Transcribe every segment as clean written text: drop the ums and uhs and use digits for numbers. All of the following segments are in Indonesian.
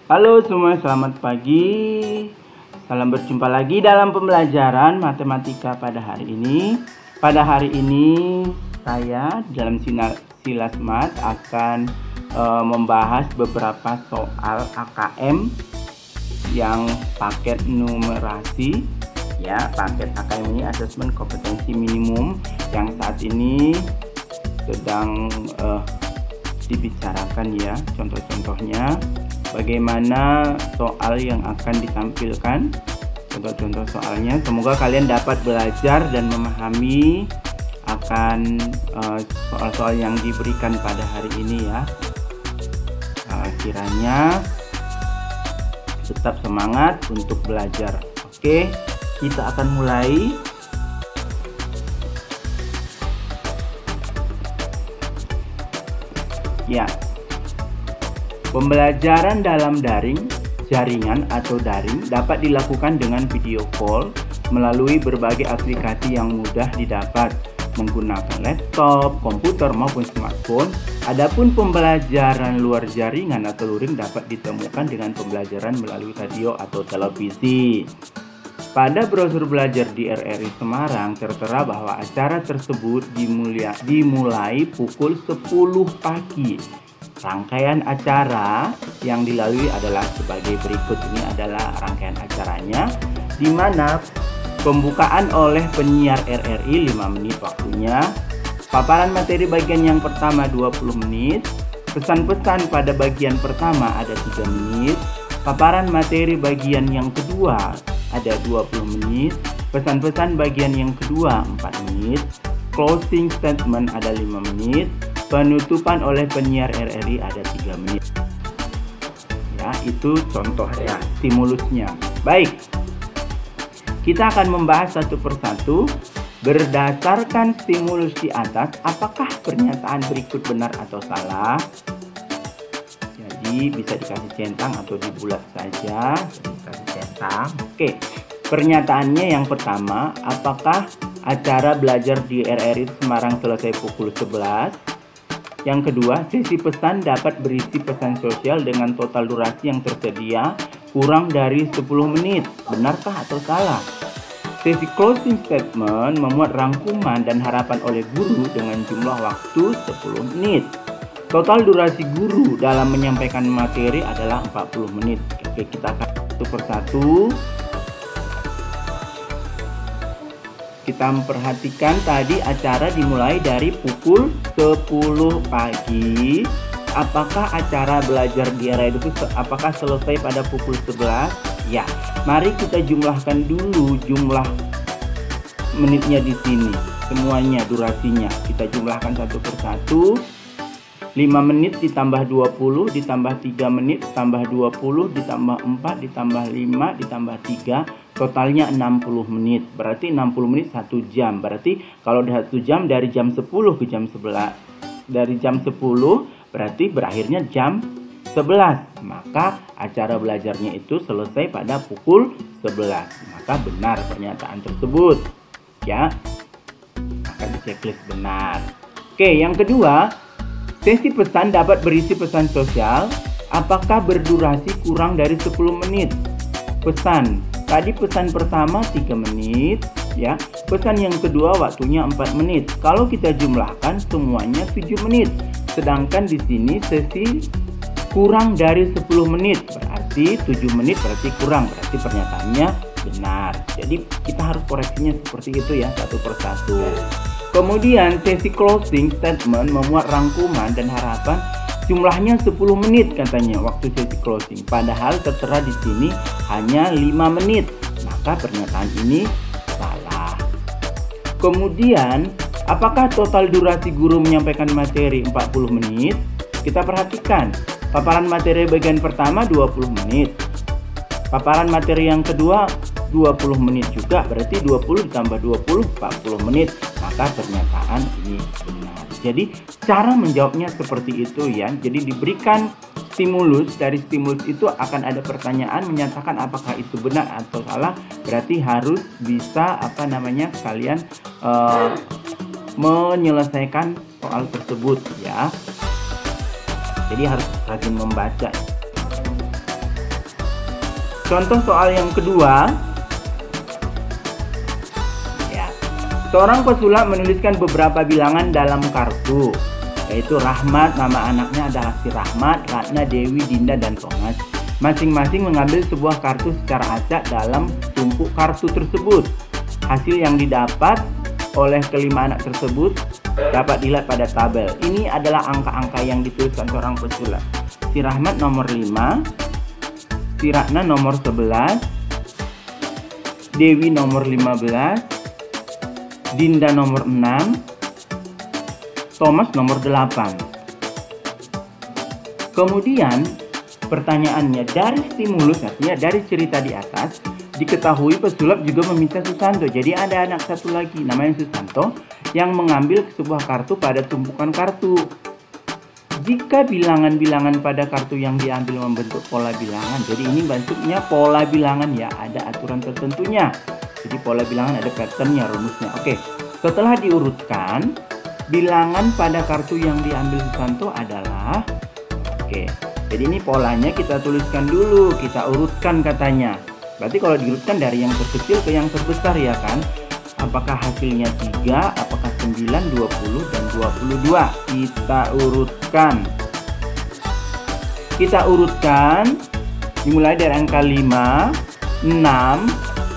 Halo semua, selamat pagi. Salam berjumpa lagi dalam pembelajaran matematika pada hari ini. Pada hari ini saya dalam Silas Mat akan membahas beberapa soal AKM yang paket numerasi. Ya, paket AKM ini asesmen kompetensi minimum yang saat ini sedang dibicarakan ya, contoh-contohnya. Bagaimana soal yang akan ditampilkan, contoh-contoh soalnya. Semoga kalian dapat belajar dan memahami akan soal-soal yang diberikan pada hari ini ya. Kiranya tetap semangat untuk belajar. Oke, kita akan mulai. Ya. Pembelajaran dalam jaringan atau daring dapat dilakukan dengan video call melalui berbagai aplikasi yang mudah didapat menggunakan laptop, komputer maupun smartphone. Adapun pembelajaran luar jaringan atau luring dapat ditemukan dengan pembelajaran melalui radio atau televisi. Pada brosur belajar di RRI Semarang tertera bahwa acara tersebut dimulai pukul 10 pagi. Rangkaian acara yang dilalui adalah sebagai berikut. Ini adalah rangkaian acaranya, di mana pembukaan oleh penyiar RRI 5 menit waktunya, paparan materi bagian yang pertama 20 menit, pesan-pesan pada bagian pertama ada 3 menit, paparan materi bagian yang kedua ada 20 menit, pesan-pesan bagian yang kedua 4 menit, closing statement ada 5 menit, penutupan oleh penyiar RRI ada 3 menit. Ya, itu contoh ya, stimulusnya. Baik, kita akan membahas satu persatu. Berdasarkan stimulus di atas, apakah pernyataan berikut benar atau salah? Jadi bisa dikasih centang atau dibulat saja. Dikasih centang. Oke, pernyataannya yang pertama, apakah acara belajar di RRI Semarang selesai pukul 11? Yang kedua, sesi pesan dapat berisi pesan sosial dengan total durasi yang tersedia kurang dari 10 menit. Benarkah atau salah? Sesi closing statement memuat rangkuman dan harapan oleh guru dengan jumlah waktu 10 menit. Total durasi guru dalam menyampaikan materi adalah 40 menit. Oke, kita akan satu persatu. Kita memperhatikan tadi acara dimulai dari pukul 10 pagi. Apakah acara belajar di RRI itu apakah selesai pada pukul 11? Ya, mari kita jumlahkan dulu jumlah menitnya di sini. Semuanya durasinya kita jumlahkan satu persatu. 5 menit ditambah 20 ditambah 3 menit ditambah 20 ditambah 4 ditambah 5 ditambah 3, totalnya 60 menit. Berarti 60 menit 1 jam. Berarti kalau udah 1 jam dari jam 10 ke jam 11. Dari jam 10 berarti berakhirnya jam 11. Maka acara belajarnya itu selesai pada pukul 11. Maka benar pernyataan tersebut. Ya. Maka di checklist benar. Oke, yang kedua, sesi pesan dapat berisi pesan sosial. Apakah berdurasi kurang dari 10 menit? Pesan. Tadi pesan pertama 3 menit, ya. Pesan yang kedua waktunya 4 menit. Kalau kita jumlahkan semuanya 7 menit. Sedangkan di sini sesi kurang dari 10 menit. Berarti 7 menit berarti kurang. Berarti pernyataannya benar. Jadi kita harus koreksinya seperti itu ya, satu persatu. Kemudian sesi closing statement memuat rangkuman dan harapan, jumlahnya 10 menit katanya waktu sesi closing. Padahal tertera di sini hanya 5 menit. Maka pernyataan ini salah. Kemudian, apakah total durasi guru menyampaikan materi 40 menit? Kita perhatikan, paparan materi bagian pertama 20 menit. Paparan materi yang kedua 20 menit juga, berarti 20 ditambah 20, 40 menit. Maka pernyataan ini benar. Jadi cara menjawabnya seperti itu ya. Jadi diberikan stimulus, dari stimulus itu akan ada pertanyaan menyatakan apakah itu benar atau salah. Berarti harus bisa kalian menyelesaikan soal tersebut ya. Jadi harus rajin membaca. Contoh soal yang kedua. Ya. Seorang pesulap menuliskan beberapa bilangan dalam kartu, yaitu Rahmat, nama anaknya adalah si Rahmat, Ratna, Dewi, Dinda, dan Thomas. Masing-masing mengambil sebuah kartu secara acak dalam tumpuk kartu tersebut. Hasil yang didapat oleh kelima anak tersebut dapat dilihat pada tabel. Ini adalah angka-angka yang dituliskan seorang pesulap. Si Rahmat nomor 5, si Ratna nomor 11, Dewi nomor 15, Dinda nomor 6, Thomas nomor 8. Kemudian pertanyaannya, dari stimulus, artinya dari cerita di atas, diketahui pesulap juga meminta Susanto. Jadi ada anak satu lagi namanya Susanto yang mengambil sebuah kartu pada tumpukan kartu. Jika bilangan-bilangan pada kartu yang diambil membentuk pola bilangan, jadi ini bentuknya pola bilangan ya, ada aturan tertentunya. Jadi pola bilangan ada patternnya, rumusnya. Oke, setelah diurutkan, bilangan pada kartu yang diambil Susanto adalah, oke, jadi ini polanya kita tuliskan dulu, kita urutkan katanya. Berarti kalau diurutkan dari yang terkecil ke yang terbesar ya kan. Apakah hasilnya 3, apakah 9, 20, dan 22. Kita urutkan dimulai dari angka 5, 6,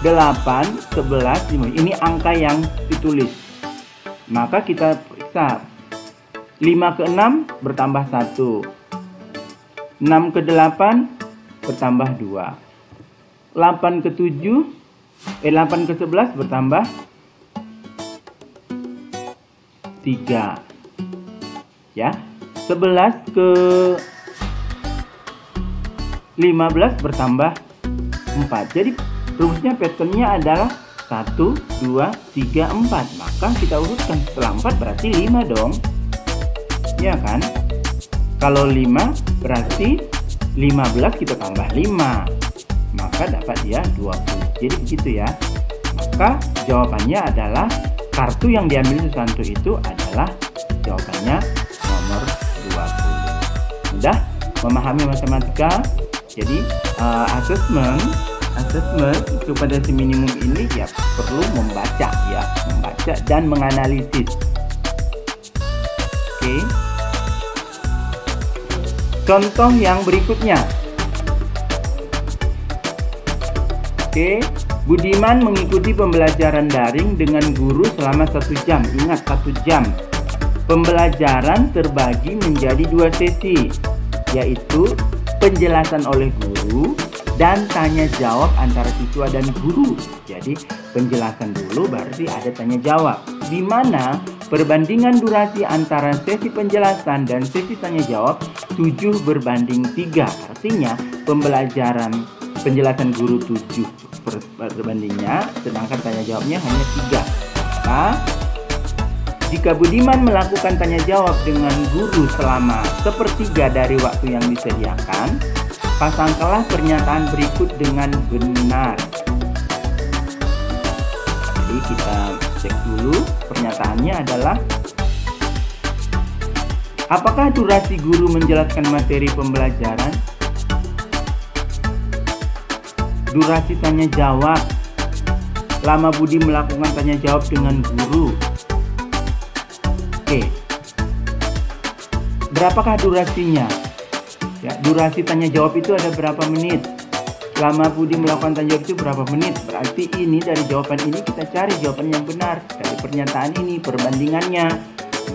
8, 11, 15. Ini angka yang ditulis. Maka kita periksa. 5 ke 6 bertambah 1. 6 ke 8 bertambah 2. 8 ke 11 bertambah 3. Ya. 11 ke 15 bertambah 4. Jadi rumusnya patternnya adalah 1, 2, 3, 4. Maka kita urutkan, setelah 4 berarti 5 dong. Ya kan? Kalau 5 berarti 15 kita tambah 5. Maka dapat dia 20. Jadi begitu ya. Maka jawabannya adalah kartu yang diambil Susanto itu adalah jawabannya nomor 20. Mudah memahami matematika. Jadi assessment kepada si minimum ini ya perlu membaca dan menganalisis. Oke. Contoh yang berikutnya. Oke, Budiman mengikuti pembelajaran daring dengan guru selama 1 jam. Ingat, 1 jam. Pembelajaran terbagi menjadi 2 sesi, yaitu penjelasan oleh guru dan tanya jawab antara siswa dan guru. Jadi penjelasan dulu berarti ada tanya jawab, di mana perbandingan durasi antara sesi penjelasan dan sesi tanya jawab 7:3. Artinya penjelasan guru 7 perbandingnya, sedangkan tanya jawabnya hanya 3. Maka jika Budiman melakukan tanya jawab dengan guru selama 1/3 dari waktu yang disediakan, pasangkanlah pernyataan berikut dengan benar. Jadi kita cek dulu, pernyataannya adalah, apakah durasi guru menjelaskan materi pembelajaran? Durasi tanya jawab, lama Budi melakukan tanya jawab dengan guru. Oke, berapakah durasinya? Ya, durasi tanya jawab itu ada berapa menit? Lama Budi melakukan tanya jawab itu berapa menit? Berarti ini dari jawaban ini kita cari jawaban yang benar dari pernyataan ini, perbandingannya.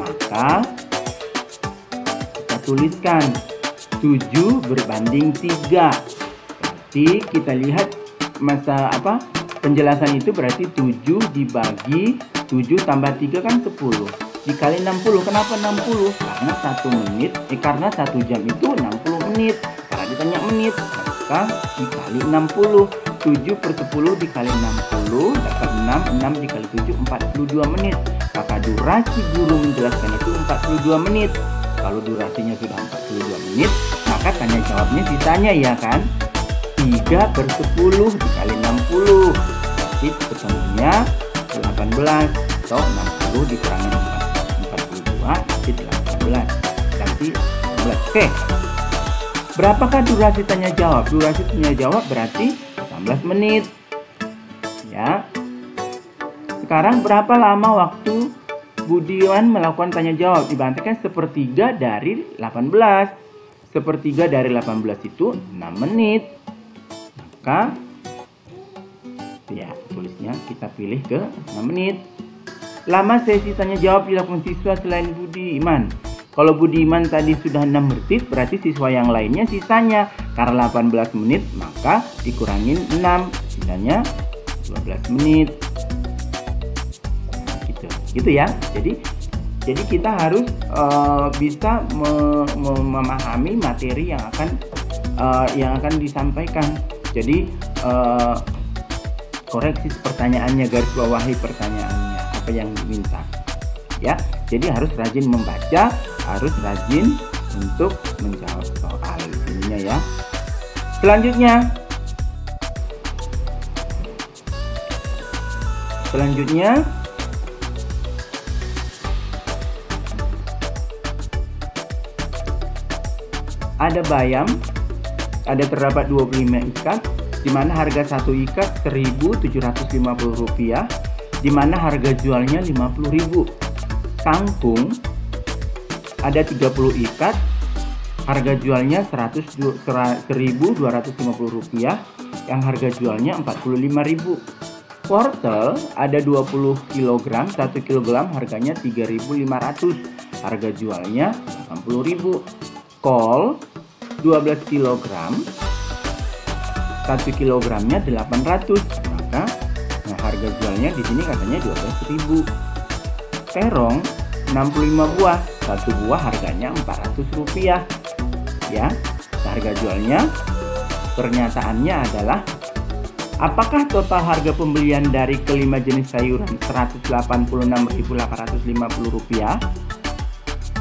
Maka kita tuliskan 7/3. Berarti kita lihat penjelasan itu berarti 7 dibagi 7 tambah 3 kan 10 dikali 60. Kenapa 60? Karena 1 jam itu 60 menit. Karena ditanya menit, maka dikali 60. 7/10 dikali 60 dapat 6 dikali 7 42 menit. Maka durasi guru menjelaskan itu 42 menit. Kalau durasinya sudah 42 menit, maka tanya jawabnya sisanya ya kan, 3/10 dikali 60. Berarti ketemunya 18 atau 60 dikurangi 42 jadi 18. Berarti 16. Oke. Berapakah durasi tanya jawab? Durasi tanya jawab berarti 16 menit. Ya. Sekarang berapa lama waktu Budiman melakukan tanya jawab? Dibandingkan sepertiga dari 18. Sepertiga dari 18 itu 6 menit. Maka ya, tulisnya kita pilih ke 6 menit. Lama sesi tanya jawab dilakukan siswa selain Budiman. Kalau Budiman tadi sudah 6 menit, berarti siswa yang lainnya sisanya. Karena 18 menit, maka dikurangin 6, sisanya 12 menit. Gitu ya. Jadi kita harus bisa memahami materi yang akan disampaikan. Jadi koreksi pertanyaannya, garis bawahi pertanyaannya, apa yang diminta. Ya, jadi harus rajin membaca, harus rajin untuk menjawab soal ininya ya. Selanjutnya ada bayam, ada terdapat 25 ikat, di mana harga satu ikat Rp1.750, di mana harga jualnya Rp50.000. Kangkung ada 30 ikat, harga jualnya Rp1.250, yang harga jualnya Rp45.000. Wortel ada 20 kg, 1 kg harganya Rp3.500, harga jualnya Rp80.000. Kol 12 kg, 1 kg-nya 800, maka harga jualnya di sini katanya 12.000. Terong 65 buah, 1 buah harganya Rp400. Ya, harga jualnya, pernyataannya adalah apakah total harga pembelian dari kelima jenis sayuran Rp186.850?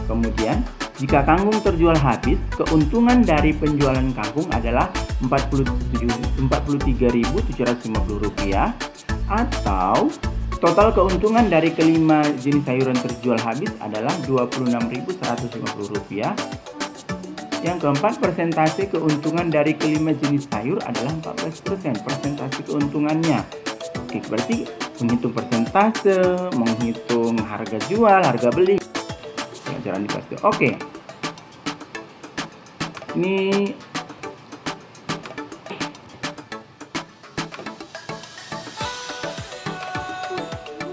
Kemudian jika kangkung terjual habis, keuntungan dari penjualan kangkung adalah Rp43.750, atau total keuntungan dari kelima jenis sayuran terjual habis adalah Rp26.150. Yang keempat, persentase keuntungan dari kelima jenis sayur adalah 14%. Persentase keuntungannya. Oke, berarti menghitung persentase, menghitung harga jual, harga beli. Pelajaran di kelas 2. Oke. Ini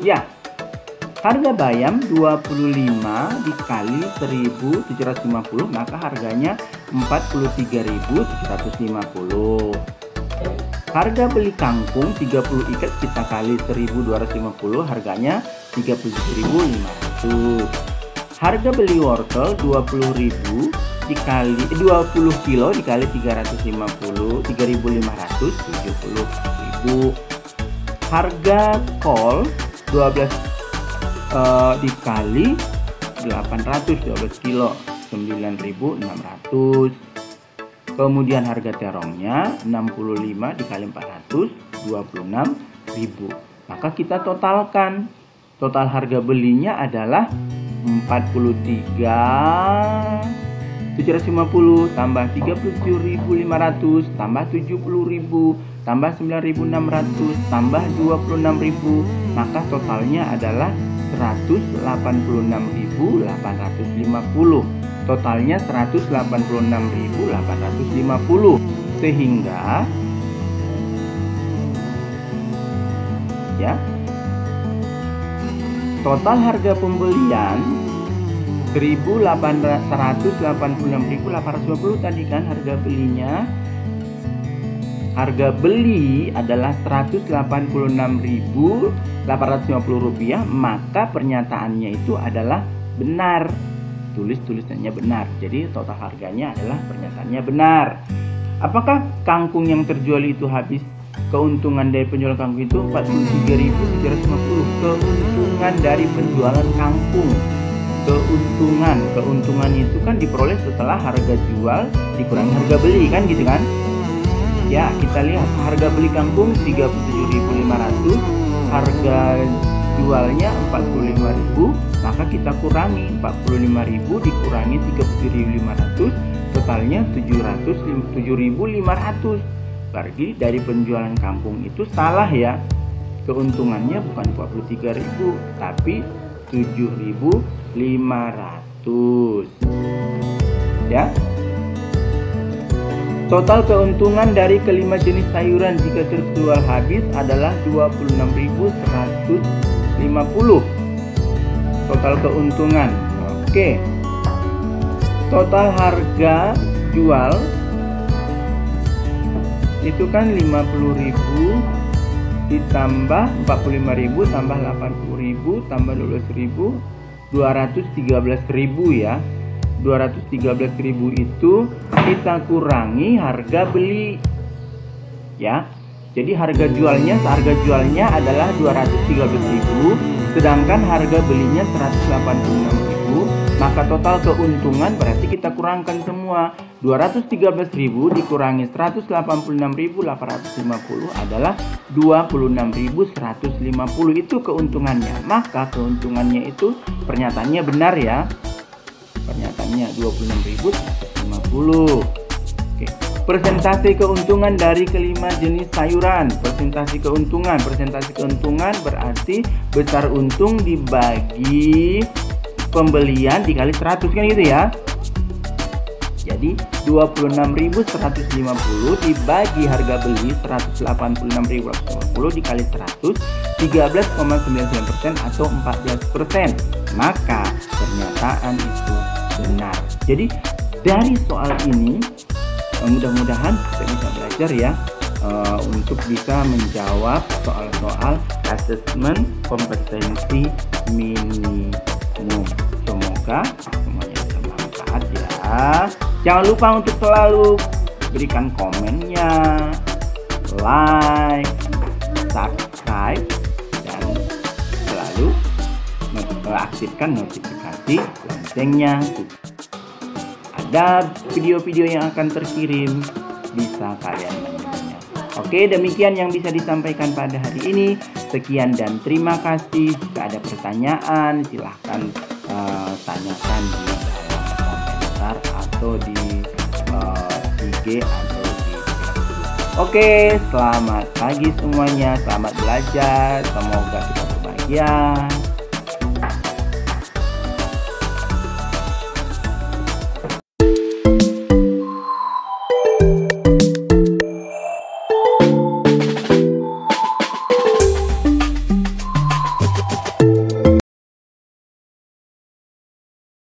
ya, harga bayam 25 dikali 1.750, maka harganya 43.750. Harga beli kangkung 30 ikat kita kali 1.250, harganya 37.500. Harga beli wortel 20.000 dikali 20 kilo dikali 350, 3.500, 70.000. Harga kol 12 dikali 800, 12 kilo 9.600. Kemudian harga terongnya 65 dikali 400, 26.000. Maka kita totalkan. Total harga belinya adalah 43.750 tambah 37.500 tambah 70.000 tambah 9.600 tambah 26.000, maka totalnya adalah 186.850. Totalnya 186.850. Sehingga ya, total harga pembelian 186.850 tadi kan harga belinya. Harga beli adalah Rp186.850, maka pernyataannya itu adalah benar. Tulisannya benar. Jadi total harganya adalah pernyataannya benar. Apakah kangkung yang terjual itu habis? Keuntungan dari penjualan kangkung itu 43.750. Keuntungan dari penjualan kangkung. Keuntungan itu kan diperoleh setelah harga jual dikurangi harga beli, kan gitu kan? Ya, kita lihat harga beli kangkung 37.500, harga jualnya 45.000, maka kita kurangi 45.000 dikurangi 37.500, totalnya 7.500. Berarti dari penjualan kampung itu salah ya. Keuntungannya bukan 43.000 tapi 7.500. Ya. Total keuntungan dari kelima jenis sayuran jika terjual habis adalah 26.150. Total keuntungan. Oke. Total harga jual itu kan 50.000 ditambah 45.000 tambah 80.000 tambah 12.000, 213.000 ya. 213.000 itu kita kurangi harga beli ya. Jadi harga jualnya adalah 213.000, sedangkan harga belinya 186.000, maka total keuntungan berarti kita kurangkan semua. 213.000 dikurangi 186.850 adalah 26.150. Itu keuntungannya. Maka keuntungannya itu pernyataannya benar ya. Pernyataannya 26.150. Oke. Persentase keuntungan dari kelima jenis sayuran. Persentase keuntungan berarti besar untung dibagi pembelian dikali 100 kan gitu ya. Jadi 26.150 dibagi harga beli 186.850 dikali 100, 13,99% atau 14%. Maka pernyataan itu benar. Jadi dari soal ini mudah-mudahan kita bisa belajar ya untuk bisa menjawab soal-soal asesmen kompetensi minimum. Semoga semuanya bermanfaat ya. Jangan lupa untuk selalu berikan komennya, like, subscribe, dan selalu aktifkan notifikasi loncengnya. Ada video-video yang akan terkirim, bisa kalian menontonnya. Oke, demikian yang bisa disampaikan pada hari ini. Sekian dan terima kasih. Jika ada pertanyaan, silahkan tanyakan di dalam komentar atau di IG atau di Facebook. Oke, selamat pagi semuanya. Selamat belajar. Semoga kita berbahagia.